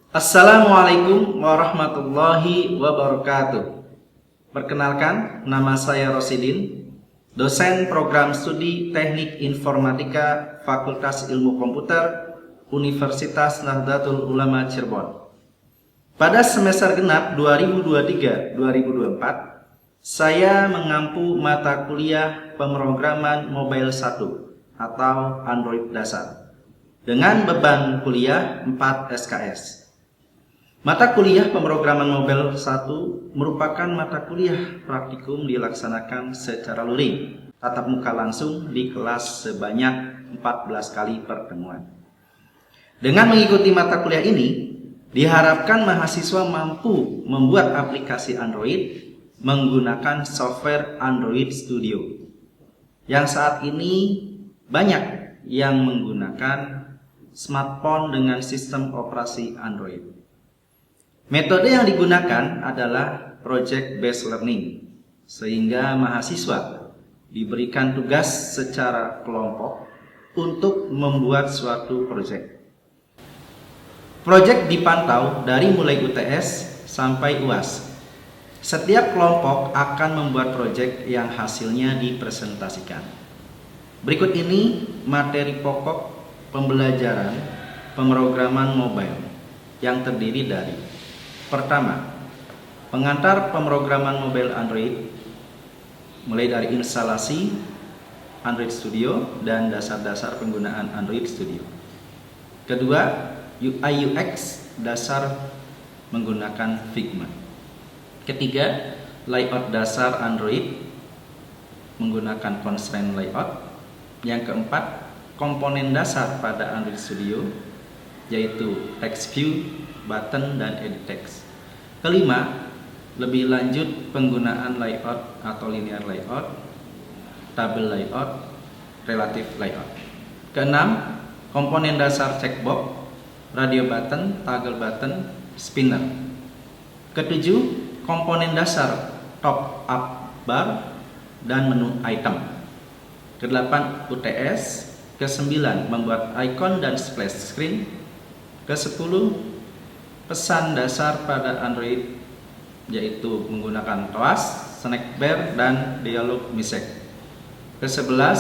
Assalamualaikum warahmatullahi wabarakatuh. Perkenalkan, nama saya Rosidin, dosen program studi Teknik Informatika Fakultas Ilmu Komputer Universitas Nahdlatul Ulama Cirebon. Pada semester genap 2023-2024, saya mengampu mata kuliah pemrograman mobile 1 atau Android dasar dengan beban kuliah 4 SKS. Mata kuliah pemrograman mobile 1 merupakan mata kuliah praktikum dilaksanakan secara luring, tatap muka langsung di kelas sebanyak 14 kali pertemuan. Dengan mengikuti mata kuliah ini, diharapkan mahasiswa mampu membuat aplikasi Android menggunakan software Android Studio, yang saat ini banyak yang menggunakan smartphone dengan sistem operasi Android. Metode yang digunakan adalah project based learning, sehingga mahasiswa diberikan tugas secara kelompok untuk membuat suatu project. Project dipantau dari mulai UTS sampai UAS. Setiap kelompok akan membuat project yang hasilnya dipresentasikan. Berikut ini materi pokok pembelajaran pemrograman mobile yang terdiri dari: pertama, pengantar pemrograman mobile Android, mulai dari instalasi Android Studio dan dasar-dasar penggunaan Android Studio. Kedua, UI UX dasar menggunakan Figma. Ketiga, layout dasar Android menggunakan constraint layout. Yang keempat, komponen dasar pada Android Studio, yaitu text view, button, dan edit text. Kelima, lebih lanjut penggunaan layout atau linear layout, tabel layout, relative layout. Keenam, komponen dasar checkbox, radio button, toggle button, spinner. Ketujuh, komponen dasar top up bar dan menu item. Kedelapan, UTS. Kesembilan, membuat icon dan splash screen. Kesepuluh, pesan dasar pada Android, yaitu menggunakan TOAS, snack bar, dan dialog message. Ke-11,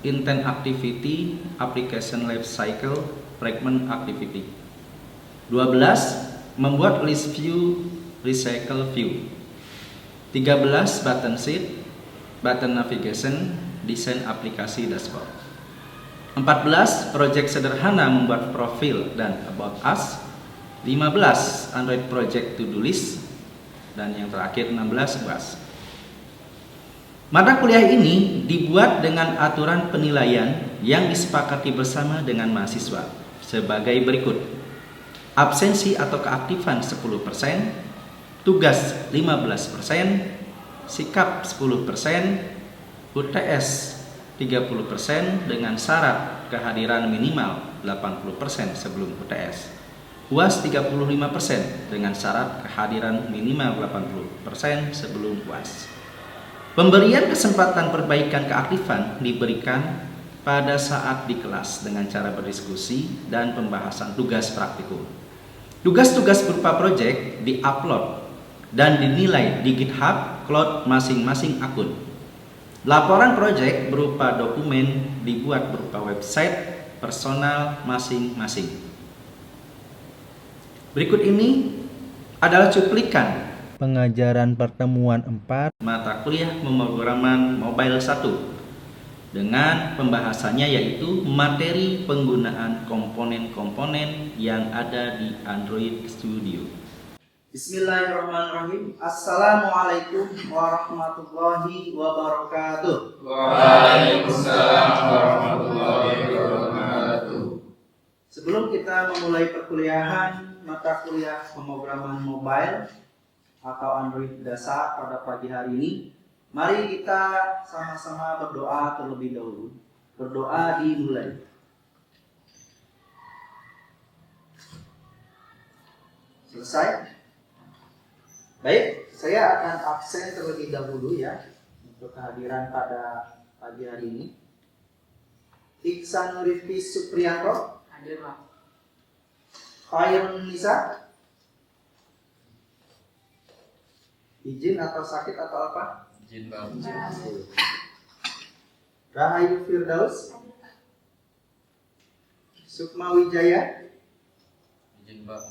intent activity, application life cycle, fragment activity. 12, membuat list view, recycle view. 13, button sheet, button navigation, desain aplikasi dashboard. 14, project sederhana membuat profil dan about us. 15, Android project to do list. Dan yang terakhir 16, UAS. Mata kuliah ini dibuat dengan aturan penilaian yang disepakati bersama dengan mahasiswa sebagai berikut: absensi atau keaktifan 10%, tugas 15%, sikap 10%, UTS 30% dengan syarat kehadiran minimal 80% sebelum UTS. UAS 35% dengan syarat kehadiran minimal 80% sebelum UAS. Pemberian kesempatan perbaikan keaktifan diberikan pada saat di kelas dengan cara berdiskusi dan pembahasan tugas praktikum. Tugas-tugas berupa proyek diupload dan dinilai di GitHub Cloud masing-masing akun. Laporan proyek berupa dokumen dibuat berupa website personal masing-masing. Berikut ini adalah cuplikan pengajaran pertemuan 4 mata kuliah pemrograman mobile 1 dengan pembahasannya, yaitu materi penggunaan komponen-komponen yang ada di Android Studio. Bismillahirrahmanirrahim. Assalamualaikum warahmatullahi wabarakatuh. Waalaikumsalam warahmatullahi wabarakatuh. Sebelum kita memulai perkuliahan mata kuliah pemrograman mobile atau Android dasar pada pagi hari ini, mari kita sama-sama berdoa terlebih dahulu. Berdoa dimulai. Selesai? Baik, saya akan absen terlebih dahulu ya untuk kehadiran pada pagi hari ini. Iksan Rifki Supriyanto, Hadir, Pak. Khairun Nisa, Izin atau sakit atau apa? Izin Pak. Rahayu Firdaus, Sukma Wijaya, Izin Pak.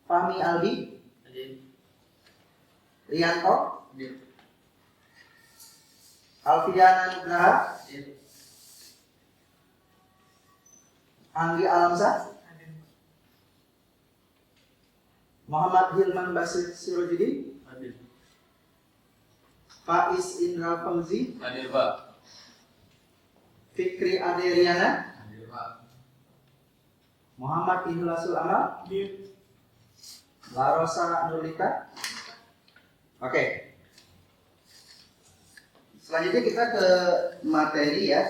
Fahmi Aldi, Izin. Rianto, Izin. Alfiana Nugraha, Izin. Anggi Alamsa, Muhammad Hilman Basir Sirojudi, Hadir. Faiz Indra Fauzi, Hadir Pak. Fikri Aderiana, Hadir Pak. Muhammad Idulasul Amal, Hadir. Larosa Nurlika. Oke. Selanjutnya kita ke materi ya.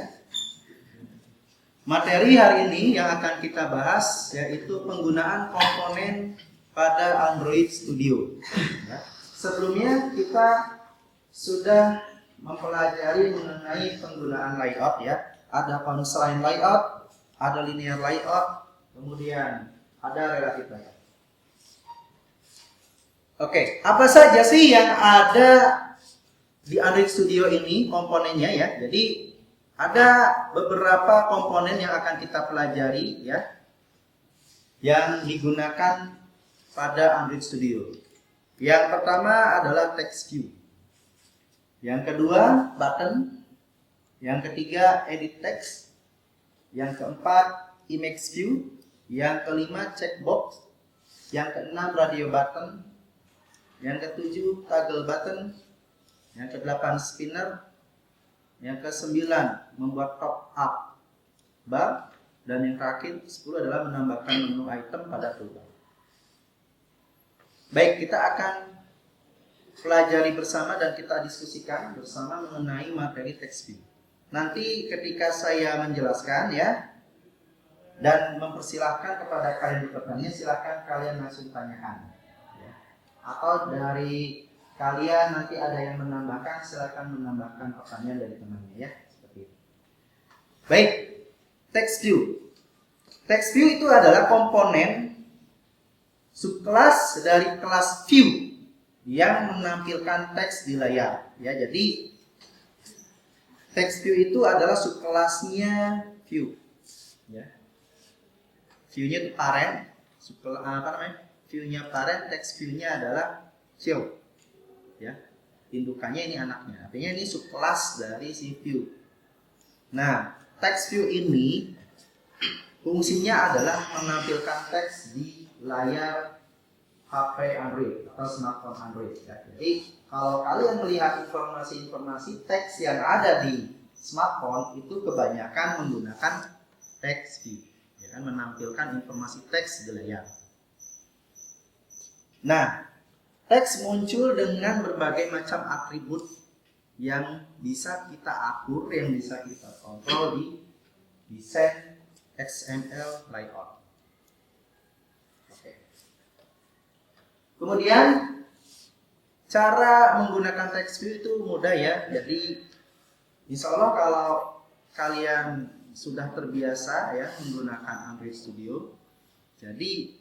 Materi hari ini yang akan kita bahas yaitu penggunaan komponen pada Android Studio. Ya. Sebelumnya kita sudah mempelajari mengenai penggunaan layout ya. Ada constraint layout, ada linear layout, kemudian ada relative layout. Oke, apa saja sih yang ada di Android Studio ini komponennya ya? Jadi ada beberapa komponen yang akan kita pelajari ya, yang digunakan pada Android Studio. Yang pertama adalah text view. Yang kedua button. Yang ketiga edit text. Yang keempat image view. Yang kelima checkbox. Yang keenam radio button. Yang ketujuh toggle button. Yang kedelapan spinner. Yang kesembilan membuat top up bar. Dan yang terakhir 10 adalah menambahkan menu item pada toolbar. Baik, kita akan pelajari bersama dan kita diskusikan bersama mengenai materi text view. Nanti ketika saya menjelaskan ya dan mempersilahkan kepada kalian bertanya, silahkan kalian langsung tanyakan. Ya. Atau dari kalian nanti ada yang menambahkan, silakan menambahkan pertanyaan dari temannya ya, seperti itu. Baik, text view. Text view itu adalah komponen subkelas dari kelas view yang menampilkan teks di layar. Ya, jadi text view itu adalah subkelasnya view. Ya. View-nya itu parent, view-nya parent, text view-nya adalah child. Ya, indukannya ini anaknya. Artinya ini subkelas dari si view. Nah, text view ini fungsinya adalah menampilkan teks di layar HP Android atau smartphone Android. Ya. Jadi kalau kalian melihat informasi-informasi teks yang ada di smartphone itu kebanyakan menggunakan text view, ya kan, menampilkan informasi teks di layar. Nah, teks muncul dengan berbagai macam atribut yang bisa kita atur, yang bisa kita kontrol di desain XML layout. Oke. Kemudian cara menggunakan text view itu mudah ya. Jadi insya Allah kalau kalian sudah terbiasa ya menggunakan Android Studio, jadi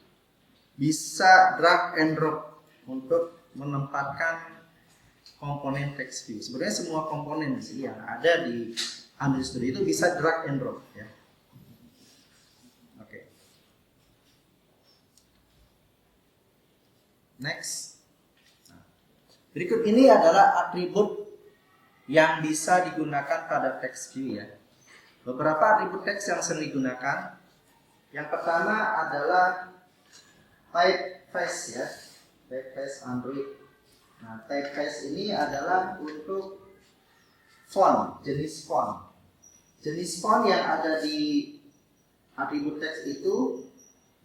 bisa drag and drop untuk menempatkan komponen text view. Sebenarnya semua komponen sih yang ada di Android Studio itu bisa drag and drop ya. Oke. Next. Nah, berikut ini adalah atribut yang bisa digunakan pada text view ya. Beberapa atribut teks yang sering digunakan. Yang pertama adalah typeface ya. Typeface Android. Nah, typeface ini adalah untuk font, jenis font. Jenis font yang ada di atribut teks itu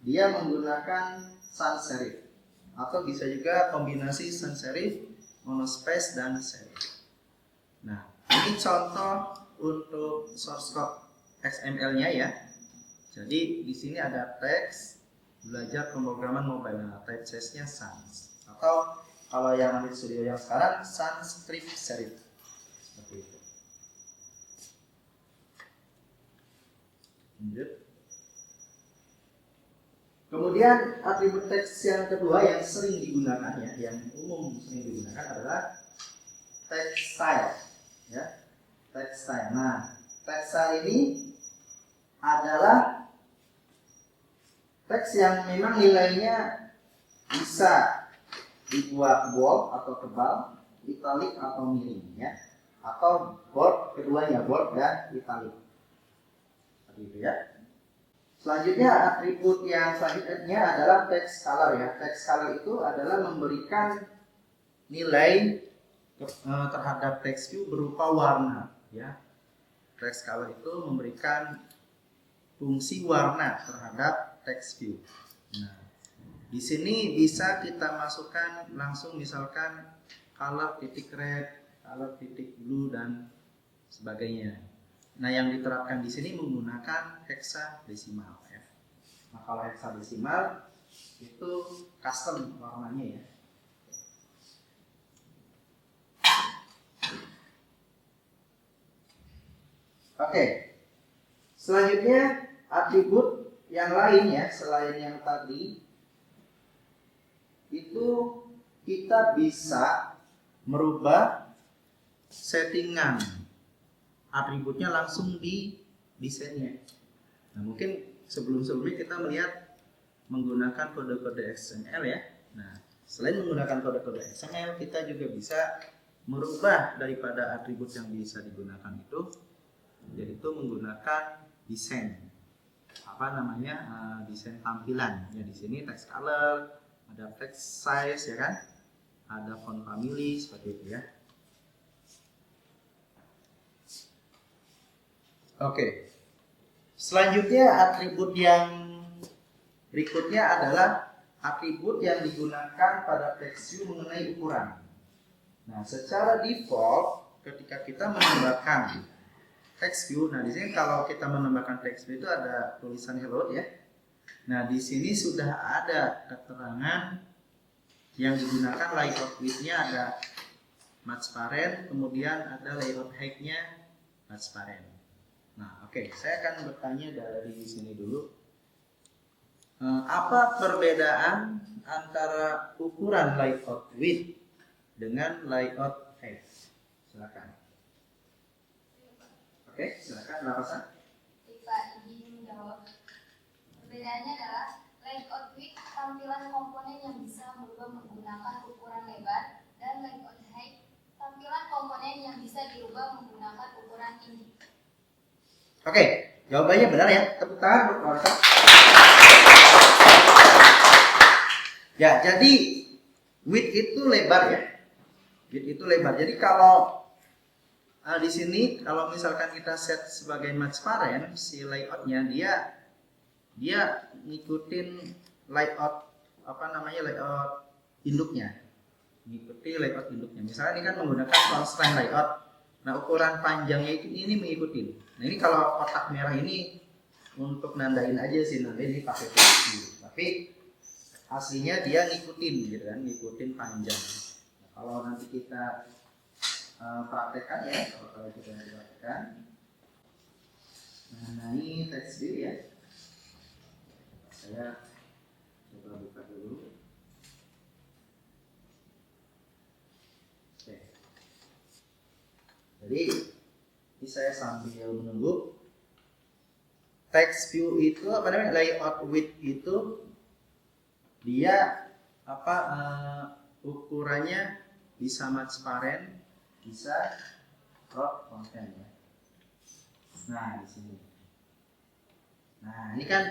dia menggunakan sans serif atau bisa juga kombinasi sans serif, monospace dan serif. Nah, ini contoh untuk source code XML-nya ya. Jadi di sini ada teks belajar pemrograman mobile. Nah, typeface-nya sans atau kalau yang Android Studio yang sekarang sans serif seperti itu. Lanjut. Kemudian atribut teks yang kedua yang sering digunakan ya, yang umum sering digunakan adalah text style ya. Text style. Nah, text style ini adalah teks yang memang nilainya bisa dibuat bold atau tebal, italic atau miring ya. Atau bold, keduanya bold dan italic. Seperti itu ya. Selanjutnya atribut yang selanjutnya adalah text color ya. Text color itu adalah memberikan nilai terhadap text view berupa warna ya. Text color itu memberikan fungsi warna terhadap text view. Nah, di sini bisa kita masukkan langsung misalkan color titik red, color titik blue dan sebagainya. Nah, yang diterapkan di sini menggunakan hexadesimal ya. Nah, kalau hexadesimal itu custom warnanya ya. Oke. Selanjutnya atribut yang lain ya, selain yang tadi itu kita bisa merubah settingan atributnya langsung di desainnya. Nah, mungkin sebelum-sebelumnya kita melihat menggunakan kode-kode XML ya. Nah, selain menggunakan kode-kode XML, kita juga bisa merubah daripada atribut yang bisa digunakan itu, yaitu menggunakan desain. Apa namanya? Desain tampilan. Ya, di sini text color, ada text size ya kan? Ada font family seperti itu ya. Oke. Selanjutnya atribut yang berikutnya adalah atribut yang digunakan pada text view mengenai ukuran. Nah, secara default ketika kita menambahkan text view, nah di sini kalau kita menambahkan text view itu ada tulisan hello ya. Nah, di sini sudah ada keterangan yang digunakan layout width-nya ada transparent, kemudian ada layout height-nya transparent. Nah, oke, saya akan bertanya dari sini dulu. Apa perbedaan antara ukuran layout width dengan layout height? Silakan. Oke, silakan Rafasan. Pak izin menjawab. Perbedaannya adalah layout width tampilan komponen yang bisa berubah menggunakan ukuran lebar, dan layout height tampilan komponen yang bisa dirubah menggunakan ukuran tinggi. Oke, jawabannya benar ya. Tepuk tangan untuk Rafasan. Ya, jadi width itu lebar ya. Width itu lebar. Jadi kalau di sini kalau misalkan kita set sebagai transparent, si layoutnya dia ngikutin layout layout induknya, mengikuti layout induknya. Misalnya ini kan menggunakan constraint layout. Nah, ukuran panjangnya ini mengikuti. Nah, ini kalau kotak merah ini untuk nandain aja sih, nandain ini pakai titik. Tapi aslinya dia ngikutin gitu kan, ngikutin panjang. Nah, kalau nanti kita praktekkan ya, kalau kita praktekkan mengenai text view ya, saya coba buka dulu. Oke. Jadi ini saya sambil menunggu. Text view itu apa namanya, layout width itu dia ukurannya bisa transparent, bisa crop content ya. Nah, di sini. Nah, ini kan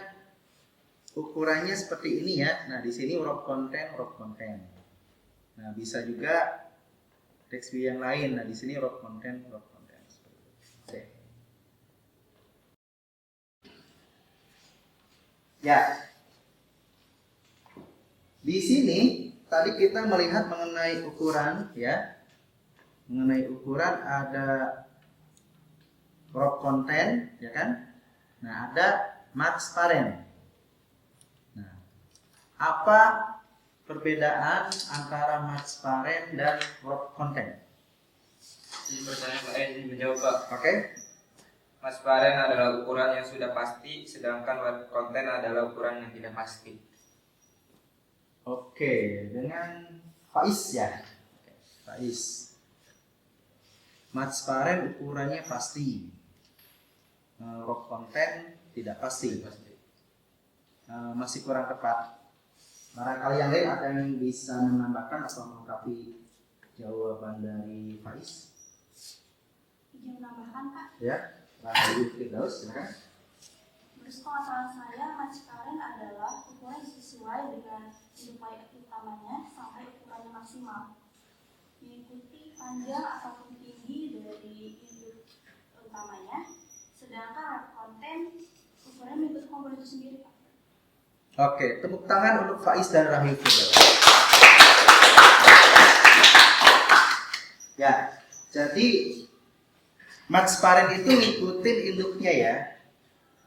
ukurannya seperti ini ya. Nah, di sini wrap content. Nah, bisa juga text view yang lain. Nah, di sini wrap content. Oke. Ya. Di sini tadi kita melihat mengenai ukuran ya. Mengenai ukuran ada crop content ya kan. Nah, ada transparent. Nah, apa perbedaan antara transparent dan crop content? Ini pertanyaan Pak izin menjawab Pak. Oke. Transparan adalah ukuran yang sudah pasti, sedangkan web content adalah ukuran yang tidak pasti. Oke, dengan Faiz ya. Faiz. Matsparen ukurannya pasti. Rock content tidak pasti. Masih kurang tepat. Barangkali yang lain ada yang bisa menambahkan atau melengkapi jawaban dari Faiz? Izin menambahkan Pak. Ya, lanjut Firdaus, silakan. Menurut pengetahuan saya, Matsparen adalah ukuran sesuai dengan induk layout utamanya sampai ukurannya maksimal. Mengikuti panjang ataupun tinggi dari induk utamanya, sedangkan wrap content ukurannya mengikuti komponen itu sendiri Pak. Oke, tepuk tangan untuk Faiz dan Rahim Firdaus. Ya, jadi Matsparen itu ngikutin induknya ya.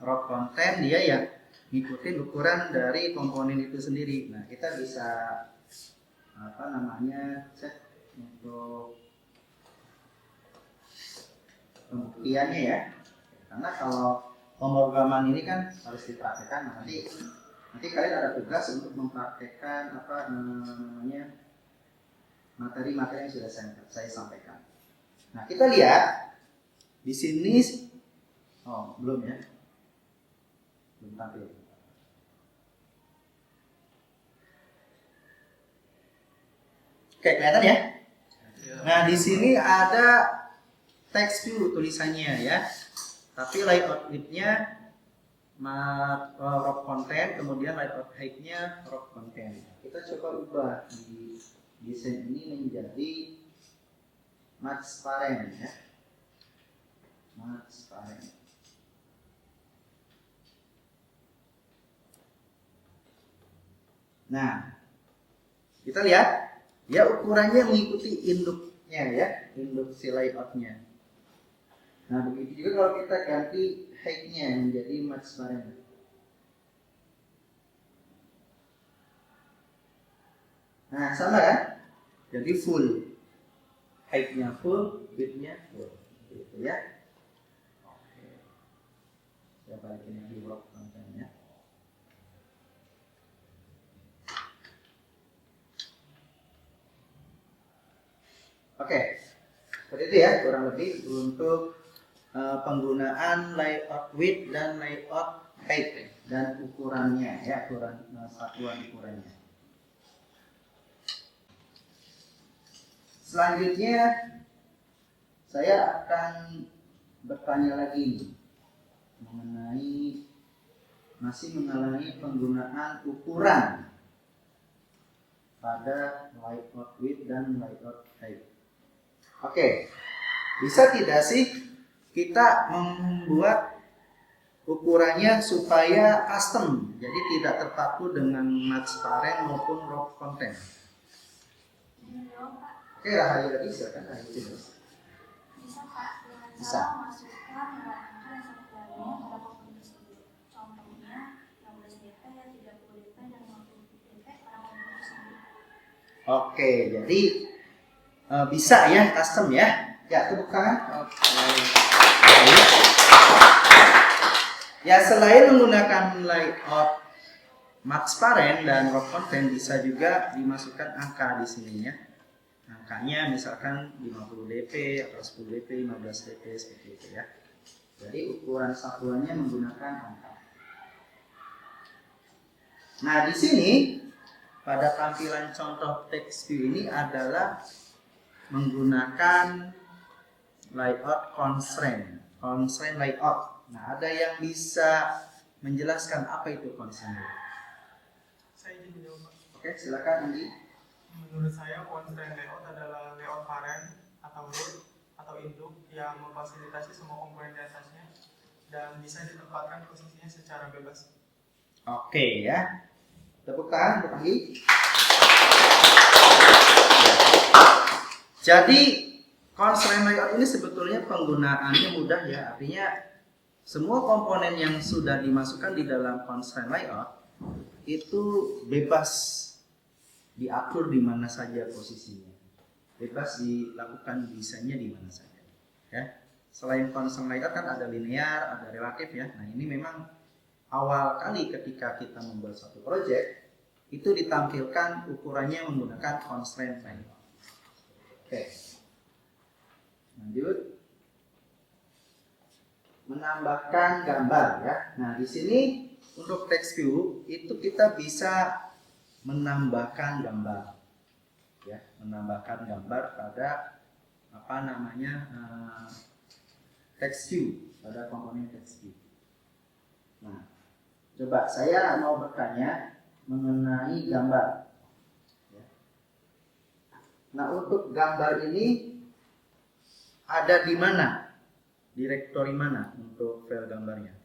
Rock content dia yang ngikutin ukuran dari komponen itu sendiri. Nah, kita bisa cek untuk pembuktiannya ya. Karena kalau pemrograman ini kan harus dipraktekkan. Nanti kalian ada tugas untuk mempraktekkan materi-materi yang sudah saya sampaikan. Nah, kita lihat di sini. Oh, belum ya. Belum tampil. Oke, kelihatan ya? Nah, di sini ada text view tulisannya ya. Tapi layout width-nya rock content, kemudian layout height-nya rock content. Kita coba ubah di desain ini menjadi Matsparen ya. Matsparen. Nah, kita lihat ya ukurannya mengikuti induknya ya, induk si layout-nya. Nah, begitu juga kalau kita ganti height-nya menjadi Matsparen. Nah, sama kan? Jadi full. Height-nya full, width-nya full. Gitu ya. Oke. Saya balikin lagi block kontennya. Oke. Seperti itu ya, kurang lebih untuk penggunaan layout width dan layout height dan ukurannya ya, ukuran satuan ukurannya. Selanjutnya saya akan bertanya lagi masih mengenai penggunaan ukuran pada layout width dan layout height. Oke, bisa tidak sih kita membuat ukurannya supaya custom, jadi tidak terpaku dengan Matsparen maupun rock content? Oke, Rahayu lagi, silakan Rahayu. Bisa Pak, dengan Bisa. cara memasukkan angka yang satu lainnya pada komponen tersebut. Contohnya 16 dp, 30 dp, dan 50 dp pada komponen tersebut. Oke, jadi bisa ya custom ya. Ya, tepuk tangan. Oke. Ya, selain menggunakan layout Matsparen dan rock content, bisa juga dimasukkan angka di sini ya. Angkanya misalkan 50 dp atau 10 dp, 15 dp seperti itu ya. Jadi ukuran satuannya menggunakan angka. Nah, di sini pada tampilan contoh text view ini adalah menggunakan layout constraint layout. Nah, ada yang bisa menjelaskan apa itu constraint? Saya izin menjawab Pak. Oke, silakan Andi. Menurut saya constraint layout adalah layout parent atau root atau induk yang memfasilitasi semua komponen di atasnya dan bisa ditempatkan posisinya secara bebas. Oke ya. Tepuk tangan untuk Andi. Jadi constraint layout ini sebetulnya penggunaannya mudah ya. Artinya semua komponen yang sudah dimasukkan di dalam constraint layout itu bebas diatur di mana saja posisinya, bebas dilakukan desainnya di mana saja. Ya, selain constraint layout kan ada linear, ada relatif ya. Nah, ini memang awal kali ketika kita membuat suatu project itu ditampilkan ukurannya menggunakan constraint line. Oke. Lanjut. Menambahkan gambar ya. Nah, di sini untuk text view itu kita bisa menambahkan gambar. Ya, menambahkan gambar pada text view, pada komponen text view. Nah, coba saya mau bertanya mengenai gambar. Ya. Nah, untuk gambar ini ada di mana? Direktori mana untuk file gambarnya?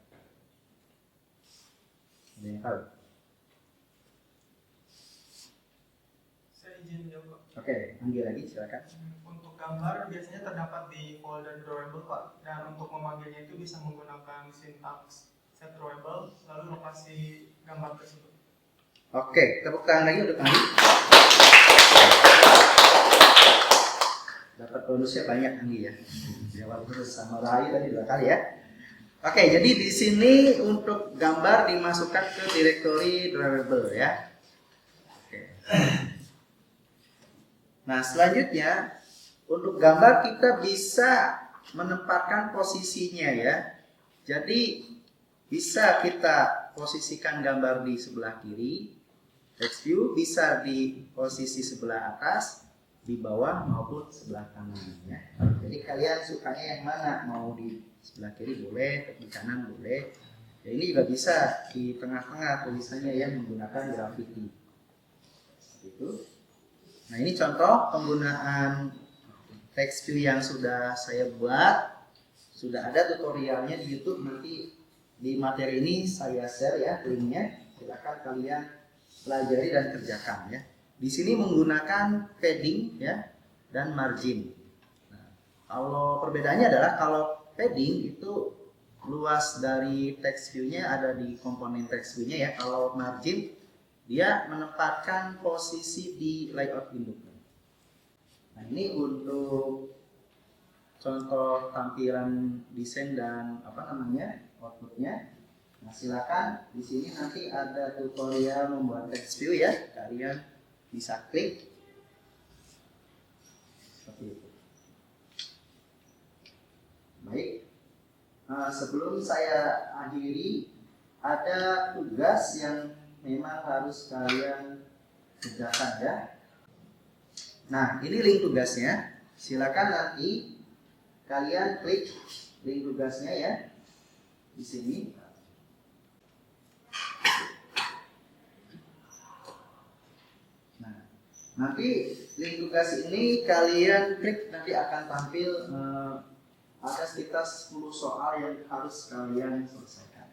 Ada yang tahu? Saya izin menjawab. Oke, Anggi lagi silakan. Untuk gambar biasanya terdapat di folder drawable Pak, dan untuk memanggilnya itu bisa menggunakan sintaks set drawable lalu lokasi gambar tersebut. Oke, tepuk tangan lagi untuk Anggi. Dapat bonusnya banyak Anggi ya. Jawab terus sama Rai tadi 2 kali ya. Oke, jadi di sini untuk gambar dimasukkan ke direktori drawable ya. Oke. Nah, selanjutnya untuk gambar kita bisa menempatkan posisinya ya. Jadi bisa kita posisikan gambar di sebelah kiri, text view bisa di posisi sebelah atas, di bawah maupun sebelah kanan ya. Jadi kalian sukanya yang mana? Mau di sebelah kiri boleh, di kanan boleh. Ya, ini juga bisa di tengah-tengah tulisannya yang menggunakan graffiti. Itu. Nah, ini contoh penggunaan text view yang sudah saya buat. Sudah ada tutorialnya di YouTube, nanti di materi ini saya share ya linknya. Silakan kalian pelajari dan kerjakan ya. Di sini menggunakan padding ya dan margin. Nah, kalau perbedaannya adalah kalau padding itu luas dari text view-nya ada di komponen text view-nya ya. Kalau margin dia menempatkan posisi di layout induknya. Nah, ini untuk contoh tampilan desain dan outputnya. Nah, silakan di sini nanti ada tutorial membuat text view ya. Kalian bisa klik seperti itu. Baik. Nah, sebelum saya akhiri, ada tugas yang memang harus kalian kerjakan ya. Nah, ini link tugasnya. Silakan nanti kalian klik link tugasnya ya di sini. Nah, nanti link tugas ini kalian klik, nanti akan tampil ada sekitar 10 soal yang harus kalian selesaikan.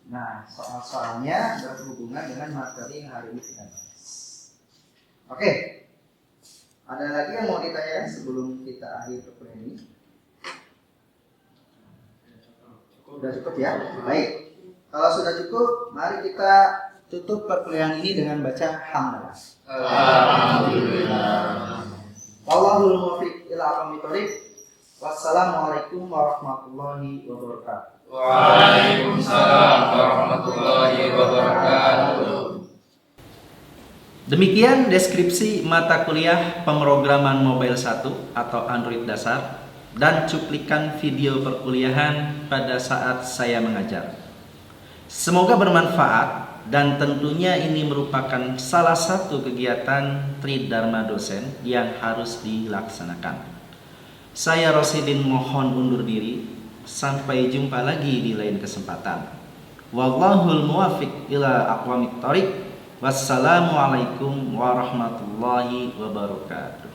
Nah, soal-soalnya berhubungan dengan materi yang hari ini kita bahas. Oke. Ada lagi yang mau ditanyakan sebelum kita akhir perkuliahan ini? Sudah cukup ya? Baik. Kalau sudah cukup, mari kita tutup perkuliahan ini dengan baca hamdalah. Alhamdulillah. Wallahul muwaffiq ila aqwamit thoriq. Wassalamualaikum warahmatullahi wabarakatuh. Waalaikumsalam warahmatullahi wabarakatuh. Demikian deskripsi mata kuliah pemrograman mobile 1 atau Android dasar dan cuplikan video perkuliahan pada saat saya mengajar. Semoga bermanfaat dan tentunya ini merupakan salah satu kegiatan Tridharma dosen yang harus dilaksanakan. Saya Rosidin mohon undur diri. Sampai jumpa lagi di lain kesempatan. Wallahul muwaffiq ila aqwamit thoriq. Wassalamualaikum warahmatullahi wabarakatuh.